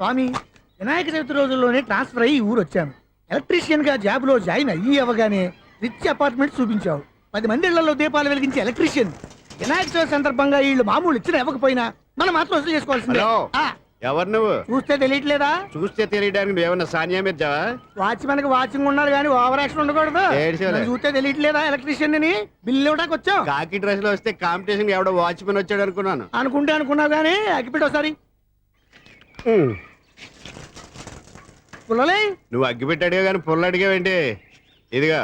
స్వామి, వినాయక చవితి రోజుల్లోనే ట్రాన్స్ఫర్ అయ్యి ఊరు వచ్చాను. ఎలక్ట్రీషియన్ గా జాబ్ లో జాయిన్ అయ్యి అవ్వగానే రిచ్ అపార్ట్మెంట్ చూపించావు. 10 మంది ఇళ్లలో దీపాలు వెలిగించే ఎలక్ట్రీషియన్. వినాయక చవితి సందర్భంగా వీళ్ళు మామూలు ఇచ్చిన ఇవ్వకపోయినా మనం మాత్రం వసూలు చేసుకోవాల్సిందే. ఎవరు నువ్వు? చూస్తే తెలియట్లేదా? చూస్తే తెలియడానికి నువ్వేమన్నా సానియా మీర్జావా? వాచ్మెన్ కి వాచింగ్ ఉండాలి కానీ ఓవర్ యాక్షన్ ఉండకూడదు. చూస్తే తెలియట్లేదా ఎలక్ట్రీషియన్ అని? బిల్లు ఇవ్వడానికి వచ్చావు. కాకి డ్రెస్ లో వస్తే కాంపిటీషన్ ఎవడో వాచ్మెన్ వచ్చాడు అనుకున్నాను. అనుకున్నావు కానీ అగ్గిపెట్టి ఒకసారి పుల్లలే. నువ్వు అగ్గిపెట్టి అడిగా కానీ పుల్ల అడిగావేంటి? ఇదిగా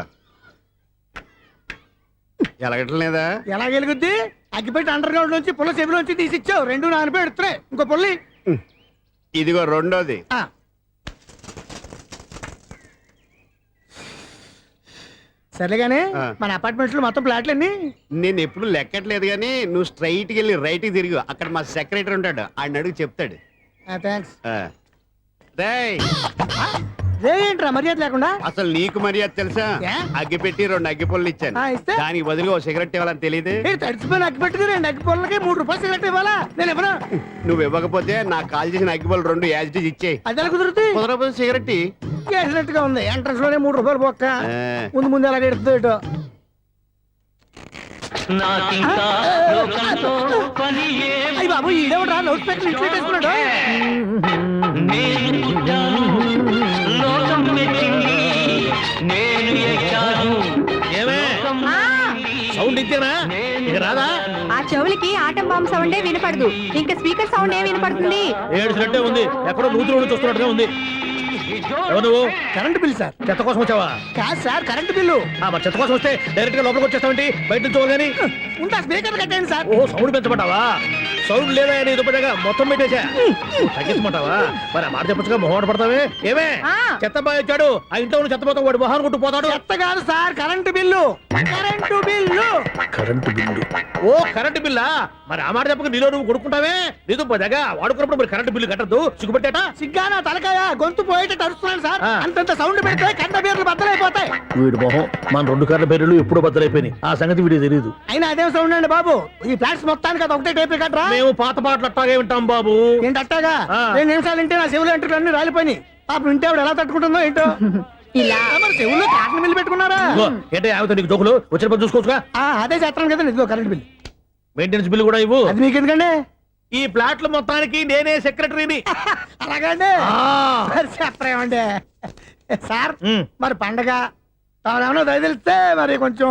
ఎలగట్లేదా? ఎలా వెలుగుద్ది? అగ్గిపెట్టి అండర్ గ్రౌండ్ నుంచి పుల్ల చెవిలోంచి తీసిచ్చావు. 2 నానపై ఎడుతున్నాయి. ఇంకో పుల్లి ఇదిగో రెండోది. సరేగానే మన అపార్ట్మెంట్స్ లో మొత్తం ఫ్లాట్లు అన్ని నేను ఎప్పుడు లెక్కట్లేదు కానీ నువ్వు స్ట్రైట్ కి వెళ్ళి రైట్ కి తిరిగి అక్కడ మా సెక్రటరీ ఉంటాడు, ఆయన అడుగు చెప్తాడు. థ్యాంక్స్. ఏంట్రా మర్యాద లేకుండా? అసలు నీకు మర్యాద తెలుసా? అగ్గి పెట్టి 2 అగ్గి పుల్లలు ఇచ్చాను. దానికి బదులుగా ఓ సిగరెట్ ఇవ్వాలని తెలియదు. తడిచిపోయిన అగ్గి పెట్టి 2 అగ్గి పుల్లలకి 3 రూపాయలు సిగరెట్ ఇవ్వాలా? నేను ఇవ్వను. నువ్వు ఇవ్వకపోతే నాకు కాల్ చేసిన అగ్గి పుల్లలు 2 యాజిటీస్ ఇచ్చేయి. అది ఎలా కుదురుతుంది? కుదరకపోతే సిగరెట్ చేసినట్టుగా ఉంది. ఎంట్రన్స్ లోనే 3 రూపాయలు పోక్క. ముందు ఎలా ఎడుతుంది ఇటు. అయ్యి బాబు, ఈడేవడా లౌడ్ స్పీకర్ ఇంట్లో వేసుకున్నాడు? సౌండ్ ఇచ్చానా? ఇక రాదా? ఆ చెవులకి ఆటం బాంబు సౌండే వినపడదు. ఇంకా స్పీకర్ సౌండ్ ఏ వినపడుతుంది? ఏడుసినట్టే ఉంది. ఎక్కడో నూతులు చూస్తున్నట్టుగా ఉంది. ఎవరు నువ్వు? Current bill sir. చెత్త కోసం వచ్చావా? కాదు సార్, కరెంట్ బిల్లు. మరి చెత్త కోసం వస్తే డైరెక్ట్ గా లోపలికి వచ్చేస్తావేంటి? బయట నుంచి కానీ ఉంటా. స్పీకర్ కట్టండి సార్. ఓ సౌండ్ పెంచమంటావా? సౌండ్ లేదా అని దుప్పటగా మొత్తం పెట్టేశా. తగ్గించమంటావా? మరి ఆ మాట చెప్పచ్చుగా మొహమాట పడతావే. ఏమే చెత్త బాయ్ వచ్చాడు, ఆ ఇంట్లో చెత్త పోతాం, వాడు మొహాన్ని కొట్టు పోతాడు. చెత్త కాదు sir, current bill. Current bill. Current bill. ఓ కరెంటు బిల్లా? మరి ఆ మాట చెప్పక నీలో నువ్వు కొడుకుంటావే. నీతో పోదాగా వాడుకున్నప్పుడు మరి కరెంటు బిల్లు కట్టద్దు. సిగ్గుపెట్టేట? సిగ్గానా తలకాయ? గొంతు పోయేటట్టు అరుస్తున్నాను సార్. అంతంత సౌండ్ పెడితే కంట బీర్లు బద్దలైపోతాయి. వీడు మొహం మన 2 కార్ల బీర్లు ఎప్పుడో బద్దలైపోయినాయి. ఆ సంగతి వీడికి తెలియదు. అయినా అదే సౌండ్ అండి బాబు. ఈ ఫ్లాట్స్ మొత్తానికి అది ఒకటే టేప్ కట్టరా? మేము పాత పాటలు అట్టాగే వింటాం బాబు. ఏంటి అట్టాగా? 2 నిమిషాలు వింటే నా చెవులు ఎంటర్ అన్ని రాలిపోయినాయి. పాపం వింటే ఆవిడ ఎలా తట్టుకుంటుందో ఏంటో. ఇలా మరి చెవుల్లో కాటన్ బిల్లు పెట్టుకున్నారా? ఏంటో ఆమెతో నీకు జోకులు వచ్చిన పని చూసుకోవచ్చుగా. అదే చేస్తాను కదా. ఇదిగో కరెంట్ బిల్. మెయింటెనెన్స్ బిల్లు కూడా ఇవ్వు. అది మీకు ఎందుకండి? ఈ ఫ్లాట్ల మొత్తానికి నేనే సెక్రటరీని. అలాగండి. చెప్పరేమండి సార్. మరి పండగ తాను తెలిస్తే మరి కొంచెం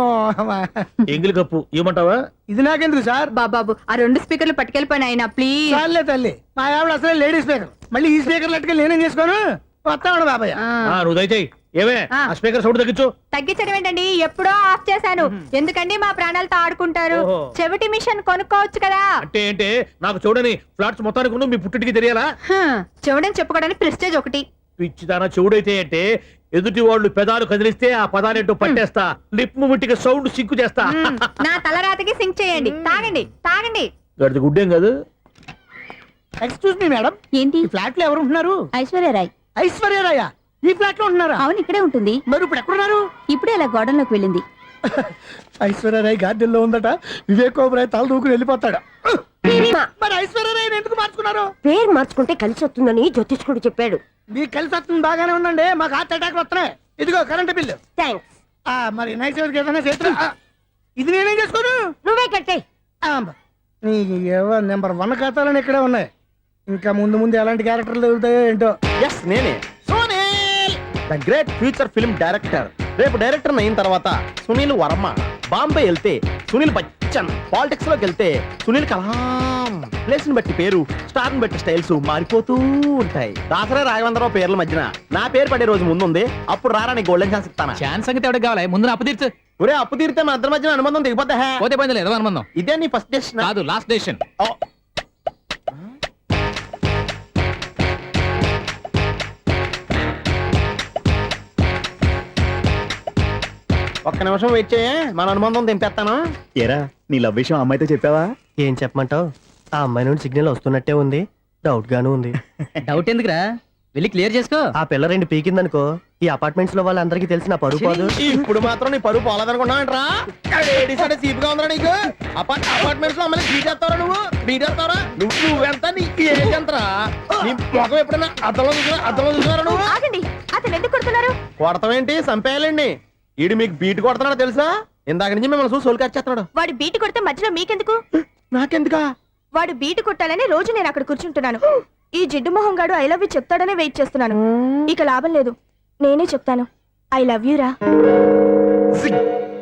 ఎంగిలి కప్పు ఇవ్వమంటావా? ఇది నాకెందుకు సార్? బాబాబు ఆ 2 స్పీకర్లు పట్టుకెళ్ళిపోయినా ప్లీజ్. చాలే తల్లి, మా ఆవిడ అసలే లేడీ స్పీకర్. మళ్ళీ ఈ స్పీకర్ లెట్టుకెళ్ళి నేనేం చేసుకోను. వస్తాను బాబాయ్. నువ్వు దయచేయి. ఏమే ఆ స్పీకర్ సౌండ్ తగ్గించు. తగ్గించడం ఏంటండి? ఎప్పుడో ఆఫ్ చేశాను. ఎందుకండి మా ప్రాణాలతో ఆడుకుంటారు? చెవిటి మిషన్ కొనుక్కోవచ్చు కదా. అంటే ఏంటే నాకు చూడని ఫ్లాట్స్ మొత్తానికి మీ పుట్టింటికి తెలియాలా? చెవుడని చెప్పుకోవడానికి ప్రెస్టేజ్ ఒకటి. పిచ్చిదానా చెవుడైతే అంటే ఎదుటి వాళ్ళు పెదాలు కదిలిస్తే ఆ పదాలేంటో పట్టేస్తా. లిప్ ముట్టికి సౌండ్ సింకు చేస్తా. నా తలరాతకి సింక్ చేయండి. తాగండి తాగండి. గడిది గుడ్డేం కాదు. ఎక్స్క్యూజ్ మీ మేడం, ఏంటి? ఈ ఫ్లాట్ లో ఎవరు ఉంటున్నారు? ఐశ్వర్యరాయ్. ఐశ్వర్యరాయ ఈ ఫ్లాట్ లో ఉంటున్నారా? అవును, ఇక్కడే ఉంటుంది. మరి ఇప్పుడు ఎక్కడున్నారు? ఇప్పుడే అలా గోడంలోకి వెళ్ళింది. ఐశ్వర్యరాయ్ గార్డెన్ లో ఉందట. వివేక్ ఓబరాయ్ తల దూకుని వెళ్ళిపోతాడు. మరి ఐశ్వర్యరాయ్ ఎందుకు మార్చుకున్నారు? పేరు మార్చుకుంటే కలిసి వస్తుందని జ్యోతిష్కుడు చెప్పాడు. మీకు కలిసి వస్తుంది బాగానే ఉండండి. మాకు హార్ట్ అటాక్ వస్తున్నాయి. ఇదిగో కరెంట్ బిల్లు. థ్యాంక్స్. మరి నైట్ ఏదైనా చేతులు ఇది నేనేం చేసుకోను? నువ్వే కట్టే. నెంబర్ 1 ఖాతాలని ఇక్కడే ఉన్నాయి. ఇంకా ముందు ముందు ఎలాంటి క్యారెక్టర్లు దొరుకుతాయో ఏంటో. ఎస్ నేనే Sunil, the great future film director. రేపు డైరెక్టర్ అయిన తర్వాత సునీల్ వర్మ. బాంబే వెళ్తే సునీల్ బచ్చన్. పాలిటిక్స్ లోకి వెళ్తే సునీల్ కలాం. ప్లేస్ ని బట్టి పేరు, స్టార్ ని బట్టి స్టైల్స్ మారిపోతూ ఉంటాయి. దాసరా రాఘవేంద్రరావు పేర్ల మధ్యన నా పేరు పడే రోజు ముందుంది. అప్పుడు రారా నీ గోల్డెన్ ఛాన్స్ ఇస్తానా? ఛాన్స్ సంగతి ఎవరికి కావాలి? ముందు అప్పు తీర్చు. ఒరే అప్పు తీరితే మన ఇద్దరి మధ్యన అనుబంధం దిగిపోతా. పోతే పోయింది లేదు అనుబంధం. ఇదే నీ ఫస్ట్ డెస్టినేషన్ కాదు, లాస్ట్ డెసిషన్. ఒక్క నిమిషం వెయిట్ చేయ, మన అనుబంధం దింపేస్తాను. ఏరా నీ లవ్ విషయం అమ్మాయితో చెప్పావా? ఏం చెప్పమంటావు? ఆ అమ్మాయి నుండి సిగ్నల్ వస్తున్నట్టే ఉంది. డౌట్ గాను ఉంది. డౌట్ ఎందుకురా? వెళ్ళి క్లియర్ చేసుకో. ఆ పిల్ల 2 పీకిందనుకో ఈ అపార్ట్మెంట్స్ లో వాళ్ళందరికీ తెలిసిన పరువు పోదు. ఇప్పుడు మాత్రం నీ పరువు పోలేదనుకున్నావంటరా? సీపుగా ఉందా నీకు? అపార్ట్మెంట్స్ లో అమ్మాయి బీటేస్తావరా? నువ్వు బీటేస్తావరా? నువ్వెంత? నీ ఏజ్ ఎంతరా? నీ మొఖం ఎప్పుడైనా అద్దంలో చూసినారా నువ్వు? ఆగండి, అతను ఎందుకు కొడుతున్నారు? కొడతామేంటి చంపేయాలండి. ఈడు మీకు బీట్ కొడుతున్నాడు తెలుసా? ఇందాక నుంచి మిమ్మల్ని చూసి సోల్కి వచ్చేస్తున్నాడు. వాడు బీటు కొడితే మధ్యలో మీకెందుకు? నాకెందుకా? వాడు బీటు కొట్టాలని రోజు నేను అక్కడ కూర్చుంటున్నాను. ఈ జిడ్డు మొహం గాడు ఐ లవ్ యూ చెప్తాడనే వెయిట్ చేస్తున్నాను. ఇక లాభం లేదు, నేనే చెప్తాను ఐ లవ్ యూ రా.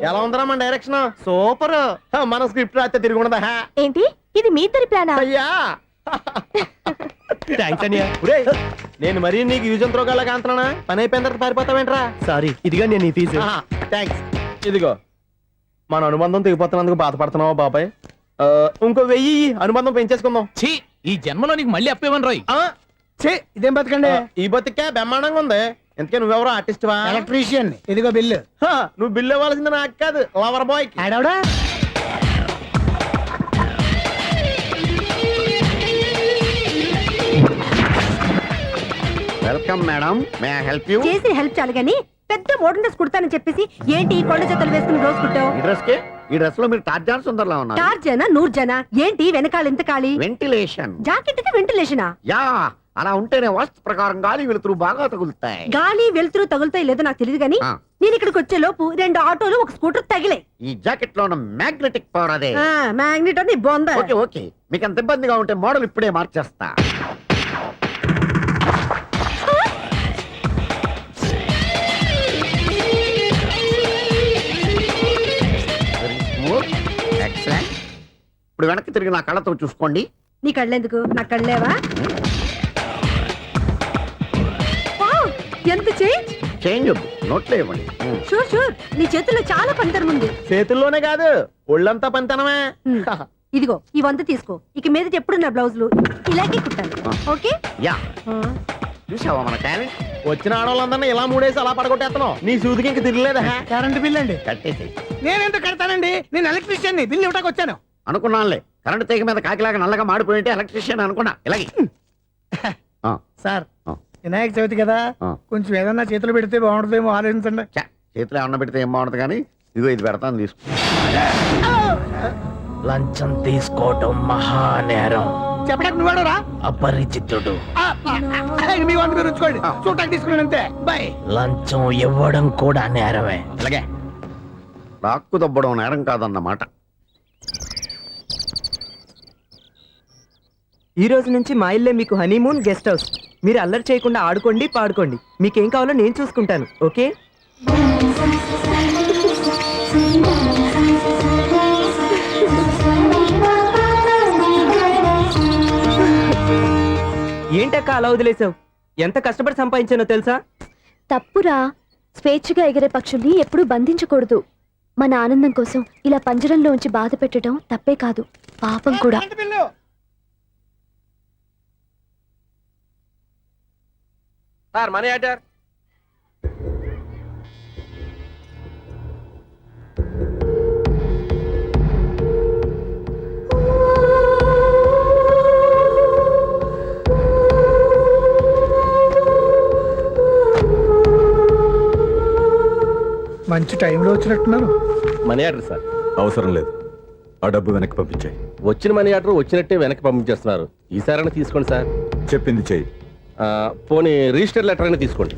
ఎలా ఉందరా మన డైరెక్షన్? సూపర్. మన స్క్రిప్ట్ రాస్తే తిరిగి ఉండదా? ఏంటి ఇది మీ ఇద్దరి ప్లానా? అయ్యా ఒరేయ్, నేను మరీ నీకు యూజ్ ఎంతో గలగా అంటున్నా. పని అయిపోయిన తర్వాత పారిపోతావేంట్రా? సారీ, ఇదిగా నేను ఫీజు. థ్యాంక్స్. ఇదిగో మన అనుబంధం తెగిపోతున్నందుకు బాధపడుతున్నావా బాబాయ్? ఇంకో 1000 అనుబంధం పెంచేసుకుందాం. ఛీ, ఈ జన్మలో నీకు మళ్ళీ అప్పేవన్ రోయ్. ఛీ, ఇదేం బతకండి. ఈ బతికే బ్రహ్మాండంగా ఉంది. ఎందుకే నువ్వెవరో ఆర్టిస్ట్ వా? ఎలక్ట్రీషియన్. ఇదిగో బిల్లు. నువ్వు బిల్లు ఇవ్వాల్సింది నాకు కాదు, లవర్ బాయ్. ఆడవడా? Welcome madam, may I help you? చేసి హెల్ప్ చాలు గాని పెద్ద మోడల్ డ్రెస్ కుడతానని చెప్పేసి ఏంటి ఈ కొండ జతలు వేసుకుని రోజు కుట్టావు? ఈ డ్రెస్ కే, ఈ డ్రెస్ లో మీరు టార్జాన్ సుందర్లా ఉన్నారు. టార్జనా నూర్జనా ఏంటి వెనకాల ఎంత ఖాళీ? వెంటిలేషన్. జాకెట్ కి వెంటిలేషనా? యా, అలా ఉంటేనే వాస్తు ప్రకారం గాలి వెలుతురు బాగా తగులుతాయి. గాలి వెలుతురు తగులుతాయి లేదో నాకు తెలియదు గానీ ఆ. నేను ఇక్కడికి వచ్చే లోపు 2 ఆటోలు ఒక స్కూటర్ తగిలే. ఈ జాకెట్ లో ఉన్న మ్యాగ్నెటిక్ పవర్ అదే. మ్యాగ్నెట్ అని బొంద. ఓకే ఓకే, మీకు అంత ఇబ్బందిగా ఉంటే మోడల్ ఇప్పుడే మార్చేస్తా. Very smooth. Excellent. ఇప్పుడు వెనక్కి తిరిగి నా కళ్ళతో చూసుకోండి. నీ కళ్ళెందుకు? నా కళ్ళేవా? వావ్, ఎంత చేంజ్. చేంజ్ వద్దు, నోట్లో ఇవ్వండి. షూర్ షూర్, నీ చేతుల్లో చాలా పంతరం ఉంది. చేతుల్లోనే కాదు, ఒళ్ళంతా పంతనమే. ఇదిగో ఈ 100 తీసుకో. ఇక మీద ఎప్పుడు నా బ్లౌజులు ఇలాగే కుట్టాను. ఓకే? యా, చూసావా మన టాలెంట్? వచ్చిన ఆడవాళ్ళందరినీ ఇలా మూడేసి అలా పడగొట్టేస్తున్నావు. నీ సూదికి ఇంక తిరగలేదా? కరెంట్ బిల్ అండి. కట్టేసి. నేనెందుకు కడతానండి? నేను ఎలక్ట్రీషియన్. బిల్లు ఇవ్వడానికి వచ్చాను. అనుకున్నానులే, కరెంట్ తీగ మీద కాకిలాగా నల్లగా మాడిపోయింటే ఎలక్ట్రీషియన్ అనుకున్నా. ఇలాగే సార్, ఆ. వినాయక చవితి కదా, ఆ. కొంచెం ఏదన్నా చేతులు పెడితే బాగుంటుందేమో ఆలోచించండి. ఛ, చేతిలో అన్న పెడితే ఏం బాగుంటుంది కానీ ఇదిగో ఇది పెడతాను, తీసుకో. లంచం తీసుకోవటం మహానేరం. చెప్పడానికి నువ్వాడరా? అపరిచితుడు. మీ వంద మీరు ఉంచుకోండి, చూడటానికి తీసుకున్నాను అంతే. బాయ్. లంచం ఇవ్వడం కూడా నేరమే. ఇలాగే రాక్కు దబ్బడం నేరం కాదన్నమాట. ఈ రోజు నుంచి మా ఇల్లే మీకు హనీమూన్ గెస్ట్ హౌస్. మీరు అల్లరి చేయకుండా ఆడుకోండి, పాడుకోండి. మీకేం కావాలో నేను చూసుకుంటాను. ఓకే? ఏంటక్క అలా వదిలేసావు? ఎంత కష్టపడి సంపాదించానో తెలుసా? తప్పురా. స్వేచ్ఛగా ఎగిరే పక్షుల్ని ఎప్పుడూ బంధించకూడదు. మన ఆనందం కోసం ఇలా పంజరంలో ఉంచి బాధ పెట్టడం తప్పే కాదు, పాపం కూడా. Current bill. Sir, money order. మంచి టైంలో వచ్చినట్టున్నారు. Money order sir. అవసరం లేదు, ఆ డబ్బు వెనక్కి పంపించాయి. వచ్చిన మనీ ఆర్డర్ వచ్చినట్టే వెనక్కి పంపించేస్తున్నారు. ఈసారైనా తీసుకోండి సార్. చెప్పింది చెయ్యి. పోనీ రిజిస్టర్ లెటర్ అయినా తీసుకోండి.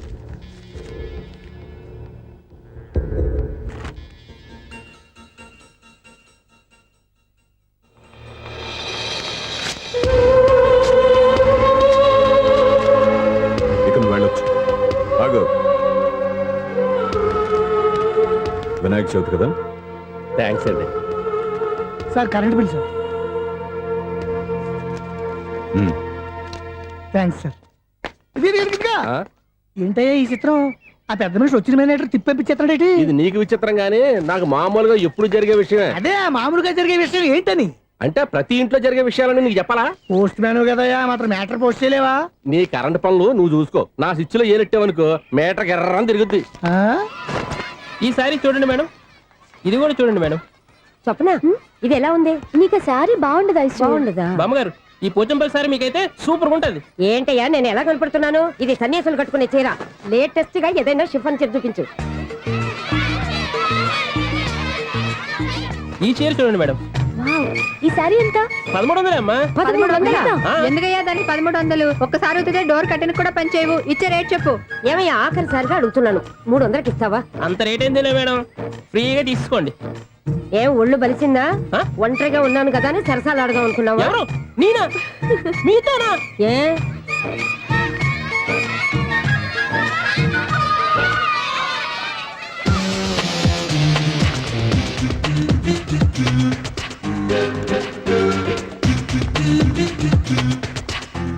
ఇక నువ్వు వెళ్ళొచ్చు. ఆగు. వినాయక చవితి కదా. థ్యాంక్స్ అండి. Sir, current bill sir. Thanks sir. ఏంటయ్యా ఈ చిత్రం? ఆ పెద్ద మనిషి వచ్చిన మేనేటర్ తిప్పించేస్తున్నాడేటి? ఇది నీకు విచిత్రం గానీ నాకు మామూలుగా ఎప్పుడు జరిగే విషయమే. అదే మామూలుగా జరిగే విషయం ఏంటని. అంటే ప్రతి ఇంట్లో జరిగే విషయాలని నీకు చెప్పాలా? పోస్ట్ మ్యాన్ కదయ్యా, మాత్రం మ్యాటర్ పోస్ట్ చేయలేవా? నీ కరెంట్ పనులు నువ్వు చూసుకో. నా స్విచ్ లో ఏలెట్టావనుకో మీటర్ ఎర్రని తిరుగుద్ది. ఈసారి చూడండి మేడం, ఇది కూడా చూడండి మేడం. స్వప్న, ఇది ఎలా ఉంది? నీకు ఆ శారీ బాగుండదా? బాగుండదా? బామ్మగారు, ఈ పోచంపల్లి సారీ మీకైతే సూపర్ ఉంటది. ఏంటయ్యా నేను ఎలా కనపడుతున్నాను? ఇది సన్యాసులు కట్టుకునే చీర. లేటెస్ట్ గా ఏదైనా షిఫాన్ చీర చూపించు. ఈ చీర చూడండి మేడం. వావ్, ఈ శారీ ఎంత? 1300 అమ్మా. 1300? ఎందుకయ్యా దానికి 1300? ఒక్కసారి ఉతితే డోర్ కట్టిన కూడా పని చేయవు. ఇచ్చే రేట్ చెప్పు. ఏమయ్యా ఆఖరిసారిగా అడుగుతున్నాను, 300కి ఇస్తావా? అంత రేట్ ఏందిలే మేడం, ఫ్రీగా తీసుకోండి. ఏం ఒళ్ళు బలిసిందా? ఆ? ఒంటరిగా ఉన్నాను కదా అని సరసాలు అడగా అనుకున్నావా? ఎవరు నేనా? మీతోనా? ఏ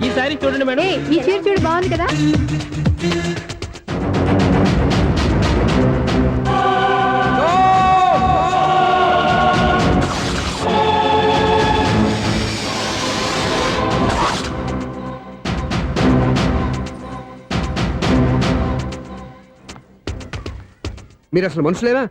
ఈ సారీ చూడండి మేడం. ఈ చీర చూడు బాగుంది కదా. మీరు అసలు మనుషులేనా?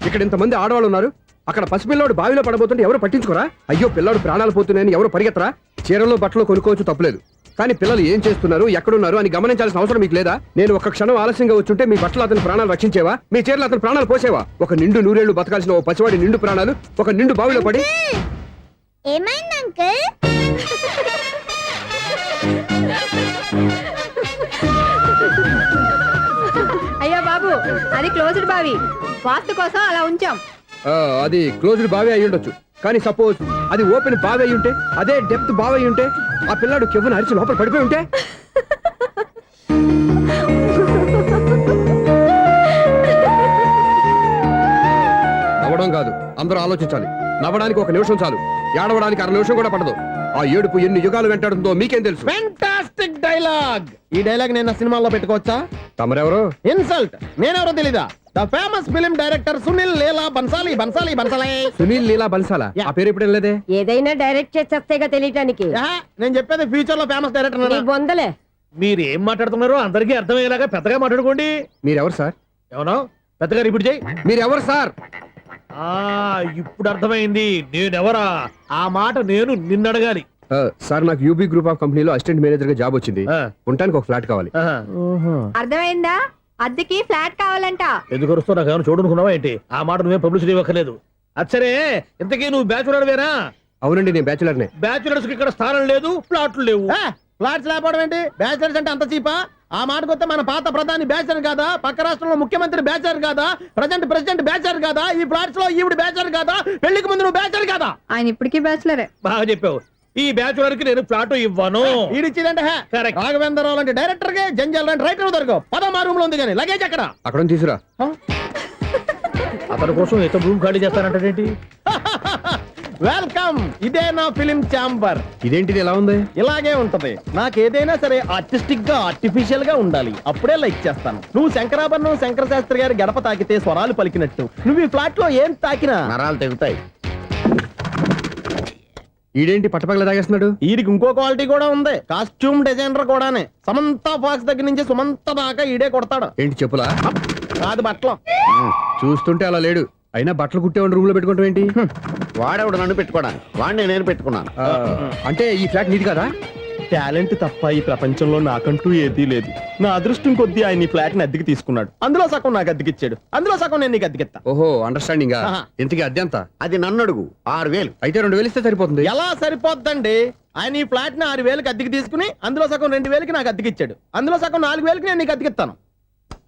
ఇక్కడ ఇంతమంది ఆడవాళ్ళు ఉన్నారు, అక్కడ పసిపిల్లాడు బావిలో పడబోతుంటే ఎవరు పట్టించుకోరా? అయ్యో పిల్లాడు ప్రాణాలు పోతున్నాయని ఎవరు పరిగెత్తరా? చీరలో బట్టలు కొనుక్కోవచ్చు, తప్పులేదు. కానీ పిల్లలు ఏం చేస్తున్నారు, ఎక్కడున్నారు అని గమనించాల్సిన అవసరం మీకు లేదా? నేను ఒక క్షణం ఆలస్యంగా వచ్చుంటే మీ బట్టలు అతని ప్రాణాలు రక్షించేవా? మీ చీరలు అతని ప్రాణాలు పోసేవా? ఒక నిండు నూరేళ్లు బతకాల్సిన ఓ పసివాడి నిండు ప్రాణాలు ఒక నిండు బావిలో పడి. ఏమైంది అంకుల్? అయ్యో బాబు, అది క్లోజ్డ్ బావి. వాస్తు కోసం అలా ఉంచాం. అది క్లోజ్డ్ బావి అయి ఉండొచ్చు, కానీ సపోజ్ అది ఓపెన్ బావి అయి ఉంటే, అదే డెప్త్ బావి అయి ఉంటే, ఆ పిల్లాడు కెవ్వున అరిచి లోపల పడిపోయి ఉంటే. నవ్వడం కాదు, అందరూ ఆలోచించాలి. నవ్వడానికి ఒక నిమిషం చాలు, ఏడవడానికి అర నిమిషం కూడా పడదు. ఆ ఏడుపు ఎన్ని యుగాలు వెంటాడుతుందో మీకేం తెలుసు? Fantastic dialogue. ఈ డైలాగ్ నేను సినిమాలో పెట్టుకోవచ్చా? తమరెవరు? ఇన్సల్ట్. నేనెవరో తెలీదా? The famous film director Sunil Leela Bhansali. Bhansali Bhansali Sunil Leela బన్సాలా? ఆ పేరు ఇప్పుడు లేదే. ఏదైనా డైరెక్ట్ చేసేస్తేగా తెలియటానికి. నేను చెప్పేది ఫ్యూచర్ లో ఫేమస్ నీ డైరెక్టర్. బొందలే. మీరు ఏం మాట్లాడుతున్నారో అందరికీ అర్థమయ్యేలాగా పెద్దగా మాట్లాడుకోండి. మీరెవరు సార్? ఏమన్నా పెద్దగా రిపీట్ చేయి. మీరెవరు సార్? ఇప్పుడు అర్థమైంది నేనెవరా. ఆ మాట నేను నిన్ను అడగాలి. సార్, నాకు యూబీ గ్రూప్ ఆఫ్ కంపెనీలో అసిస్టెంట్ మేనేజర్ గా జాబ్ వచ్చింది. ఉండడానికి ఒక ఫ్లాట్ కావాలి. అర్థమైందా? అద్దెకి ఫ్లాట్ కావాలంట. ఎందుకు వస్తావు? నాకు ఏమైనా చూడనుకున్నావా ఏంటి? ఆ మాట నువ్వే పబ్లిసిటీ ఇవ్వక్కర్లేదు. అచ్చరే, ఇంతకీ నువ్వు బ్యాచులర్ వేనా? అవునండి, నేను బ్యాచులర్నే. బ్యాచులర్స్ కి ఇక్కడ స్థానం లేదు, ప్లాట్లు లేవు. ఫ్లాట్స్ లేకపోవడం ఏంటి? బ్యాచిలర్స్ అంటే అంత చీపా? ఆ మాటకొస్తే మన పాత ప్రధాని బ్యాచర్ కాదా? పక్క రాష్ట్రంలో ముఖ్యమంత్రి బ్యాచర్ కాదా? ప్రెసిడెంట్ బ్యాచర్ కాదా? ఈ ఫ్లాట్స్ లో ఈవిడ బ్యాచర్ కాదా? పెళ్లికి ముందు నువ్వు బ్యాచర్ కాదా? ఆయన ఇప్పటికీ బ్యాచులరే. బాగా చెప్పావు. ఈ బ్యాచులర్ కి నేను ప్లాట్ ఇవ్వను. ఈడిచ్చిందంటే రాఘవేంద్రరావు లాంటి డైరెక్టర్ కి జంజల్ లాంటి రైటర్ దొరకవు. పదమా రూమ్ లో ఉంది కానీ లగేజ్ అక్కడ. అక్కడ తీసురా. అతని కోసం ఎంత భూమి ఖాళీ చేస్తానంటే వెల్కమ్. ఇదే నా ఫిలిం ఛాంబర్. ఇదేంటిది ఎలా ఉంది? ఇలాగే ఉంటది. నాకేదైనా సరే ఆర్టిస్టిక్ గా ఆర్టిఫిషియల్ గా ఉండాలి, అప్పుడే లైక్ చేస్తాను. నువ్వు శంకరాభరణం శంకర శాస్త్రి గారి గడప తాకితే స్వరాలు పలికినట్టు నువ్వు ఈ ఫ్లాట్ లో ఏం తాకినా నరాలు తెగుతాయి. ఈడేంటి పట్టపగల తాగేస్తున్నాడు? వీడికి ఇంకో క్వాలిటీ కూడా ఉంది. కాస్ట్యూమ్ డిజైనర్ కూడానే. సమంత ఫాక్స్ దగ్గర నుంచి సుమంత దాకా ఈడే కొడతాడు. ఏంటి చెప్పులా? కాదు బట్టలు. చూస్తుంటే అలా లేడు. అయినా బట్టలు కుట్టేవాడిని రూమ్ లో పెట్టుకుంటాం ఏంటి? వాడేవాడు నన్ను పెట్టుకోవడానికి, వాడిని నేను పెట్టుకున్నాను. అంటే ఈ ఫ్లాట్ నీది కదా? టాలెంట్ తప్ప ఈ ప్రపంచంలో నాకంటూ ఏదీ లేదు. నా అదృష్టం కొద్దీ ఆయన ఈ ఫ్లాట్ ని అద్దెకి తీసుకున్నాడు. అందులో సగం నాకు అద్దెకిచ్చాడు, అందులో సగం నేను నీకు అద్దెకిస్తా. ఓహో, అండర్స్టాండింగ్. ఆహా. ఇంతకీ అద్దె ఎంత? అది నన్ను అడుగు. 6000. అయితే 2000 ఇస్తే సరిపోతుంది. ఎలా సరిపోద్దండి? ఆయన ఈ ఫ్లాట్ ని 6000కి అద్దెకి తీసుకుని అందులో సగం 2000కి నాకు అద్దెకిచ్చాడు, అందులో సగం 4000కి నేను నీకు అద్దెకిస్తాను.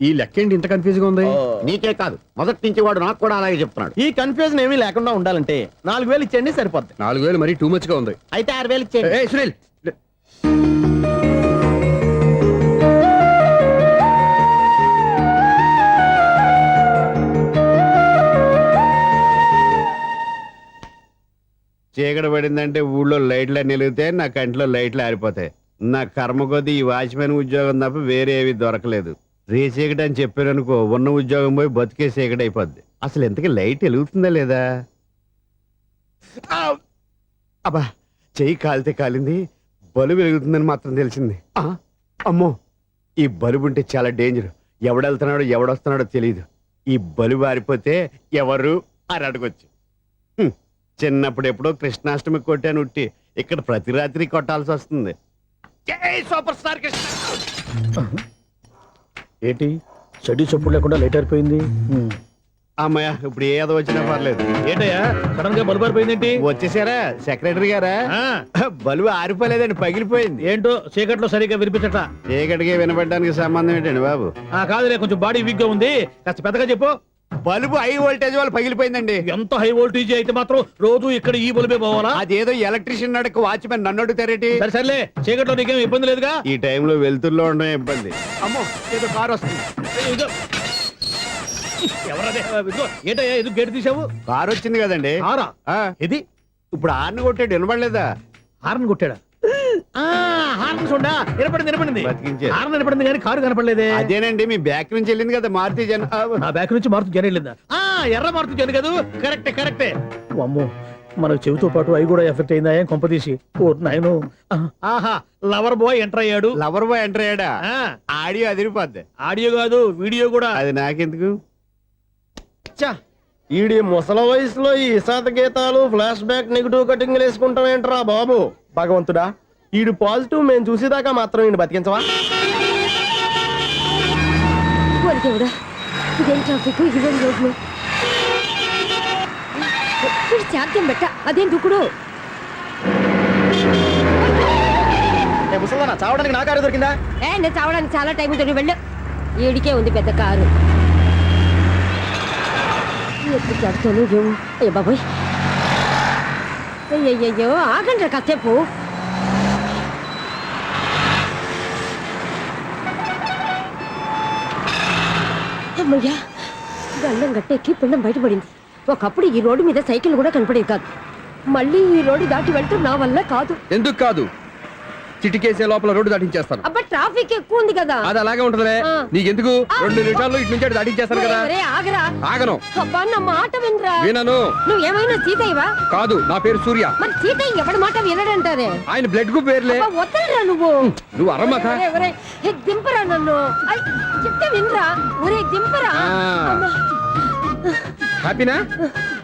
ఈ లెక్క ఏంటి ఇంత కన్ఫ్యూజ్ గా ఉంది? నీకే కాదు, మొదటి నుంచి వాడు నాకు కూడా అలాగే చెప్తున్నాడు. ఈ కన్ఫ్యూజన్ ఏమీ లేకుండా ఉండాలంటే 4000 ఇచ్చేయండి, సరిపోద్ది. 4000 మరీ టూ మచ్ గా ఉంది. అయితే 6000 ఇచ్చేయండి. ఏయ్ సునీల్, చీకటి పడిందంటే ఊళ్ళో లైట్లు నిలిగితే నా కంటిలో లైట్లు ఆరిపోతాయి. నా కర్మ కొద్దీ ఈ వాచ్మెన్ ఉద్యోగం తప్ప వేరే ఏవి దొరకలేదు. రే చీకటి అని చెప్పారనుకో, ఉన్న ఉద్యోగం పోయి బతికే చీకటి అయిపోద్ది. అసలు ఎంతకీ లైట్ వెలుగుతుందా లేదా? అబ్బా, చెయ్యి కాలితే కాలింది, బలుబు వెలుగుతుందని మాత్రం తెలిసింది. అమ్మో, ఈ బలుబు ఉంటే చాలా డేంజర్. ఎవడెళ్తున్నాడో ఎవడొస్తున్నాడో తెలియదు. ఈ బలుబు ఆరిపోతే ఎవరు అని అడగొచ్చు. చిన్నప్పుడు ఎప్పుడో కృష్ణాష్టమి కొట్టాను ఉట్టి, ఇక్కడ ప్రతి రాత్రి కొట్టాల్సి వస్తుంది. Super star Krishna. ఏంటి చెడ్డి చెప్పుడు లేకుండా లేట్ అయిపోయింది. అమ్మయ్య ఇప్పుడు ఏదో వచ్చినా పర్లేదు. ఏంటయ్యా సడన్ గా బల్బు ఆరిపోయిందేంటి? వచ్చేసారా సెక్రటరీ గారా? ఆ, బలువు ఆరిపోలేదండి, పగిలిపోయింది. ఏంటో చీకట్లో సరిగ్గా వినిపించట. చీకటికి వినపడడానికి సంబంధం ఏంటండి బాబు? కాదులే, కొంచెం బాడీ వీక్ గా ఉంది, కాస్త పెద్దగా చెప్పు. బలుబు హై వోల్టేజ్ వల్ల పగిలిపోయిందండి. ఎంత హై వోల్టేజ్ అయితే మాత్రం రోజు ఇక్కడ ఈ బల్బే పోవాలా? అదేదో ఎలక్ట్రీషియన్ నడక వాచ్మెన్ నన్ను అడుగుతారేటి? సరే సర్లే, చీకట్లో నీకేం ఇబ్బంది లేదుగా? ఈ టైంలో వెళ్తుల్లో ఉండడం ఇబ్బంది. అమ్మో ఏదో కారు వస్తుంది. ఇదిగో. ఎవరదే? ఇదిగో, ఏంటయ్యా ఎందుకు గేట్ తీసావు? కారు వచ్చింది కదండి. ఆరా ఆ, ఇది ఇప్పుడు ఆర్ని కొట్టాడు, వినపడలేదా? హార్న్ కొట్టాడా? హార్న్ చూడా వినపడింది. బతికించే. హార్న్ వినపడింది కానీ కారు కనపడలేదే. అదేనండి మీ బ్యాక్ నుంచి వెళ్ళింది కదా మారుతి జన. నా బ్యాక్ నుంచి మారుతు జన వెళ్ళిందా? ఎర్ర మారుతు జన కదా. కరెక్టే. అమ్మో, మనకు చెవితో పాటు అవి కూడా ఎఫెక్ట్ అయిందా ఏం కొంపదీసి? ఓ నాయను. ఆహా, లవర్ బాయ్ ఎంటర్ అయ్యాడు. లవర్ బాయ్ ఎంటర్ అయ్యాడా? ఆ, ఆడియో అదిరిపోద్ది. ఆడియో కాదు వీడియో కూడా. అది నాకెందుకు? ఈడి ముసల వయసులో ఈ ఇసాత గీతాలు ఫ్లాష్ బ్యాక్ నెగిటివ్ కటింగ్ వేసుకుంటాం ఏంట్రా బాబు? భగవంతుడా, ఈడు పాజిటివ్ మేము చూసేదాకా మాత్రం ఈయన బతికించవా? దేవుడా, ఇదేం ట్రాఫిక్, ఇదేం రోడ్లు, శాంతం పెట్ట, అదేం దుక్కుడు. ముసలనా చావడానికి నా కారు దొరికిందా? నేను చావడానికి చాలా టైం ఉంటుంది, వెళ్ళు. ఈడికే ఉంది పెద్ద కారు. ఎప్పుడు చెప్తాను ఏమో. అయ్యో బాబోయ్, అయ్యయ్యో ఆగండి కాసేపు. అమ్మయ్యా, గల్లం గట్టెక్కి పిండం బయటపడింది. ఒకప్పుడు ఈ రోడ్డు మీద సైకిల్ కూడా కనపడేది కాదు. మళ్ళీ ఈ రోడ్డు దాటి వెళ్తూ నా వల్ల కాదు. ఎందుకు కాదు? చిటికేసే లోపల రోడ్డు దాటించేస్తాను. అబ్బా, ట్రాఫిక్ ఎక్కువ ఉంది కదా. అది అలాగే ఉంటదిలే. ఆ. నీకెందుకు? 2 నిమిషాల్లో ఇటు నుంచి అటు దాటించేస్తాను కదా. ఒరే, ఆగరా. ఆగను. అబ్బా, నా మాట వినరా. వినను. నువ్వు ఏమైనా సీతయ్యవా? కాదు, నా పేరు సూర్య. మరి సీతయ్య ఎవడి మాట వినడంటారే? ఆయన బ్లడ్ గ్రూప్ పేర్లే. అబ్బా, వదలరా నువ్వు. నువ్వు అరమ్మక. ఒరే, ఒరే, ఏ, దింపరా నన్ను. ఐ, చెప్తే వినరా. ఒరే, దింపరా. అమ్మా. హ్యాపీనా?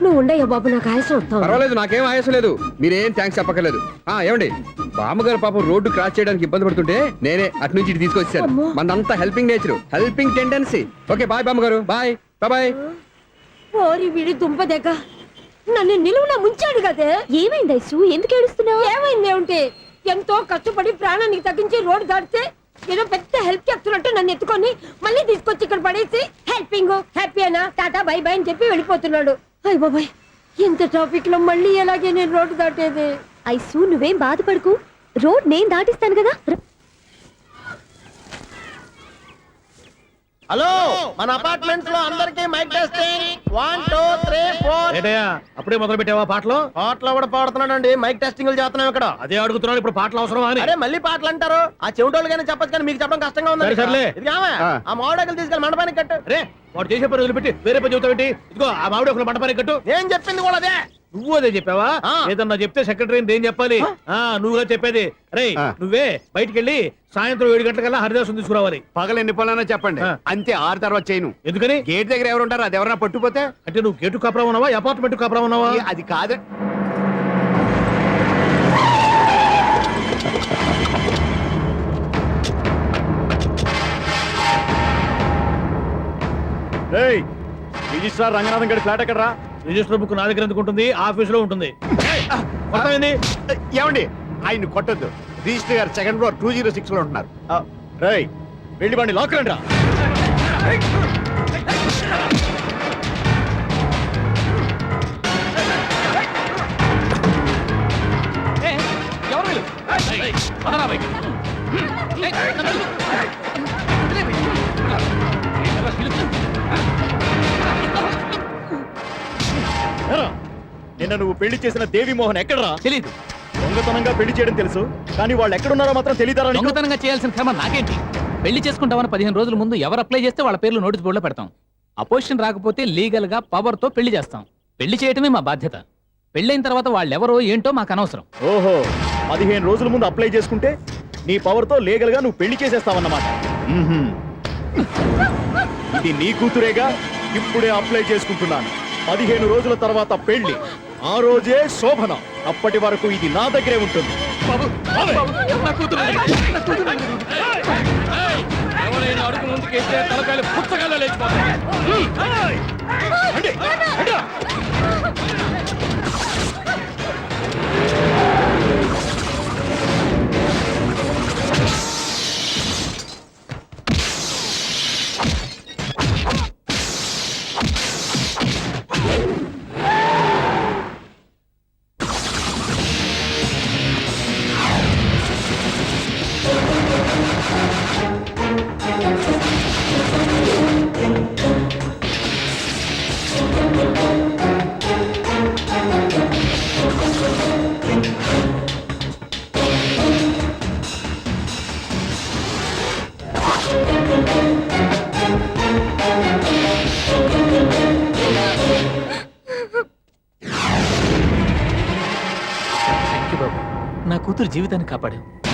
నువ్వు ఉండయ్యా బాబు, నాకు ఆయాసం వస్తావు. పర్వాలేదు, నాకేం ఆయాసం లేదు. మీరేం థ్యాంక్స్ చెప్పక్కర్లేదు. ఏమండి, బామ్మగారు పాపం రోడ్డు క్రాస్ చేయడానికి ఇబ్బంది పడుతుంటే నేనే అటు నుంచి ఇటు తీసుకొచ్చాను. అమ్మో. మనంతా helping nature, helping tendency. Okay, bye బామ్మగారు. Bye bye. ఓరి వీడి దుంపదేక, నన్ను నిలువున ముంచాడు కదే. ఏమైంది ఐసు? ఎందుకు ఏడుస్తున్నావు? ఏమైంది ఏమిటి? ఎంతో కష్టపడి ప్రాణానికి తగ్గించి రోడ్డు దాటితే ఏదో పెద్ద హెల్ప్ చేస్తున్నట్టు నన్ను ఎత్తుకొని మళ్ళీ తీసుకొచ్చి ఇక్కడ పడేసి హెల్పింగ్ హ్యాపీ అయినా టాటా బై బై అని చెప్పి వెళ్ళిపోతున్నాడు. అయ్య బాబాయ్, ఇంత ట్రాఫిక్ లో మళ్ళీ ఎలాగే నేను రోడ్డు దాటేది? ఐసు, నువ్వేం బాధపడకు, రోడ్ నేను దాటిస్తాను కదా. హలో, మన అపార్ట్మెంట్స్ లో అందరికి మైక్ టెస్టింగ్. 1 2 3 4. ఏంటయ్యా అప్పుడే మొదలు పెట్టావా పాటలు? పాటలు కూడా పాడుతున్నాడండి, మైక్ టెస్టింగ్ చేస్తున్నాం ఇక్కడ. అదే అడుగుతున్నాడు, ఇప్పుడు పాటలు అవసరమా అని. అరే మళ్ళీ పాటలు అంటారు, ఆ చెవిటోళ్ళు కానీ చెప్పచ్చు కానీ మీకు చెప్పడం కష్టంగా ఉంది. సర్లే. ఇది ఆ మామిడాకులు తీసుకెళ్ళి మండపానికి కట్టు. రే, వాడు చేసే పని వదిలిపెట్టి వేరే పని చెబుతావేంటి? ఇదిగో ఆ మామిడి ఒకరు మంటపానికి కట్టు. నేను చెప్పింది కూడా అదే. నువ్వు అదే చెప్పావా? ఆ. ఏదన్నా చెప్తే సెక్రటరీ ఏం చెప్పాలి? నువ్వుగా చెప్పేది. రే, నువ్వే బయటికి వెళ్ళి సాయంత్రం 7 గంటలకల్లా హరిదాసం తీసుకురావాలి. పగలు ఎన్ని పనులన్నా చెప్పండి, అంతే. 6 తర్వాత చేయను. ఎందుకని? గేట్ దగ్గర ఎవరు ఉంటారు? అది ఎవరన్నా పట్టుపోతే? అంటే నువ్వు గేటు కాపురా ఉన్నావా, అపార్ట్మెంట్ కాపురా ఉన్నావా? అది కాదు. రిజిస్ట్రార్ రంగనాథన్ గడి ఫ్లాట్ ఎక్కడరా? రిజిస్టర్ బుక్ నా దగ్గర ఎందుకు ఉంటుంది? ఆఫీస్ లో ఉంటుంది. కొట్టమైంది. ఏమండి, ఆయన కొట్టద్దు. రిజిస్టర్ గారు 2nd ఫ్లోర్ 206 లో ఉంటున్నారు. రేయ్, వెళ్ళి వాడిని లాక్రండి రా. ఎవరు వీళ్ళు? పదరా బయటికి. నిన్న నువ్వు పెళ్లి చేసిన దేవి మోహన్ ఎక్కడరా? తెలీదు. దొంగతనంగా పెళ్లి చేయడం తెలుసు, కానీ వాళ్ళు ఎక్కడున్నారో మాత్రం తెలియదారా? దొంగతనంగా చేయాల్సిన క్రమం నాకేంటి? పెళ్లి చేసుకుంటామని 15 రోజుల ముందు ఎవరు అప్లై చేస్తే వాళ్ళ పేర్లు నోటీస్ బోర్డులో పెడతాం. అపోజిషన్ రాకపోతే లీగల్ గా పవర్ తో పెళ్లి చేస్తాం. పెళ్లి చేయటమే మా బాధ్యత. పెళ్ళైన తర్వాత వాళ్ళెవరో ఏంటో మాకు అనవసరం. ఓహో, 15 రోజుల ముందు అప్లై చేసుకుంటే నీ పవర్ తో లీగల్ గా నువ్వు పెళ్లి చేసేస్తావన్నమాట. ఇది నీ కూతురేగా, ఇప్పుడే అప్లై చేసుకుంటున్నాను. 15 రోజుల తర్వాత పెళ్లి, ఆ రోజే శోభన. అప్పటి వరకు ఇది నా దగ్గరే ఉంటుంది. ఎవరైనా అడుగు ముందుకేస్తే తలకాయలు పుస్తకాల్లో లేచిపోతాయి. కూతురు జీవితాన్ని కాపాడావు